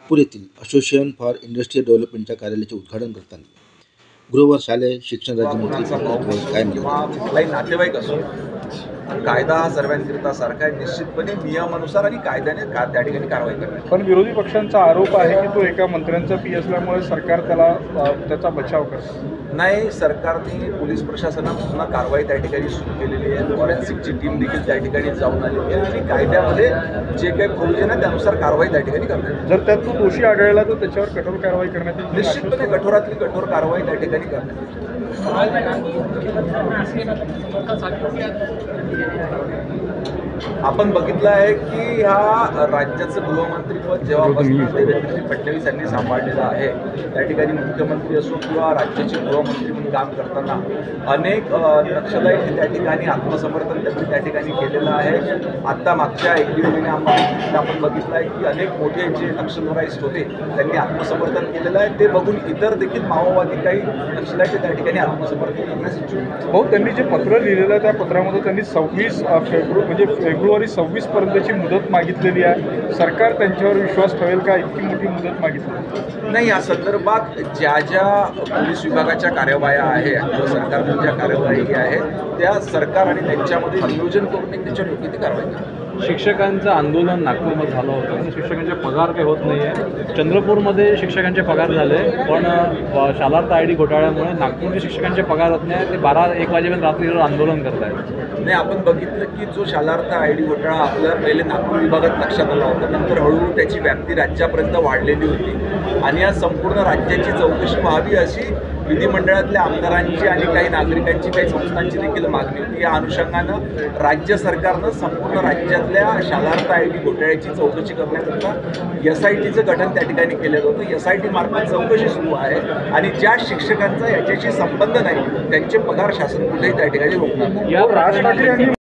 नागपूर येथील association for industrial डेव्हलपमेंटच्या कार्यालयाचे उद्घाटन करताना गृह व शालेय शिक्षण राज्यमंत्री काय म्हणाले? कुठलाही नातेवाईक असो, कायदा हा सर्वांकरिता सारखा आहे. निश्चितपणे नियमानुसार आणि कायद्याने त्या ठिकाणी कारवाई करण्यात. पण विरोधी पक्षांचा आरोप आहे की तो एका मंत्र्यांचा पी असल्यामुळे सरकार त्याचा बचाव करतं. नाही, सरकारने पोलीस प्रशासनानं कारवाई त्या ठिकाणी सुरू केलेली आहे. फॉरेन्सिकची टीम देखील त्या ठिकाणी जाऊन आलेली आहे आणि कायद्यामध्ये जे काही प्रोव्हिजन आहे त्यानुसार कारवाई त्या ठिकाणी करण्यात. जर त्यात तो दोषी आढळला तर त्याच्यावर कठोर कारवाई करण्यात येईल. निश्चितपणे कठोरातली कठोर कारवाई त्या ठिकाणी करण्यात येईल. आपण बघितलं आहे की ह्या राज्याचं गृहमंत्रीपद जेव्हापासून देवेंद्रजी फडणवीस यांनी सांभाळलेलं आहे, त्या ठिकाणी मुख्यमंत्री असो किंवा राज्याचे गृहमंत्री म्हणून काम करताना अनेक नक्षलाईट त्या ठिकाणी आत्मसमर्थन त्यांनी त्या ठिकाणी केलेलं आहे. आत्ता मागच्या 1-1.5 महिन्यामध्ये आपण बघितलं आहे की अनेक मोठे जे नक्षलवाईस्ट होते त्यांनी आत्मसमर्थन केलेलं आहे. ते बघून इतर देखील माओवादी काही नक्षलाईट त्या ठिकाणी आत्मसमर्थन करण्यास इच्छुक. भाऊ, त्यांनी जे पत्र लिहिलेलं आहे त्या पत्रामध्ये त्यांनी 26 फेब्रुवारी 26 पर्यंतची मुदत मागितलेली आहे. सरकार त्यांच्यावर विश्वास ठेवेल का? इतकी मोठी मुदत मागितली नाही. या संदर्भात ज्या पोलीस विभागाच्या कार्यवाह्या आहे किंवा सरकारने ज्या कार्यवाही आहे त्या सरकार आणि त्यांच्यामध्ये नियोजन करून एक त्याच्यावर योग्य ती कारवाई करते. शिक्षकांचं आंदोलन नागपूरमध्ये झालं होतं आणि शिक्षकांचे पगार काही होत नाही आहे. चंद्रपूरमध्ये शिक्षकांचे पगार झाले, पण शालार्थ आयडी घोटाळ्यामुळे नागपूरचे शिक्षकांचे पगार होत नाही. ते 12-1 वाजेपर्यंत रात्रीवर आंदोलन करत आहेत. नाही, आपण बघितलं की जो शालार्थ आयडी घोटाळा आपल्या पहिले नागपूर विभागात लक्षात आला होता, नंतर हळूहळू त्याची व्याप्ती राज्यापर्यंत वाढलेली होती आणि या संपूर्ण राज्याची चौकशी व्हावी अशी विधिमंडळातल्या आमदारांची आणि काही नागरिकांची, काही संस्थांची देखील मागणी होती. या अनुषंगानं राज्य सरकारनं संपूर्ण राज्यातल्या शालार्थ आयडी घोटाळ्याची चौकशी करण्याकरता SITचं गठन त्या ठिकाणी केलेलं होतं. SIT मार्फत चौकशी सुरू आहे आणि ज्या शिक्षकांचा याच्याशी संबंध नाही त्यांचे पगार शासन कुठेही त्या ठिकाणी रोखणार नाही. राज ठाकरे यांनी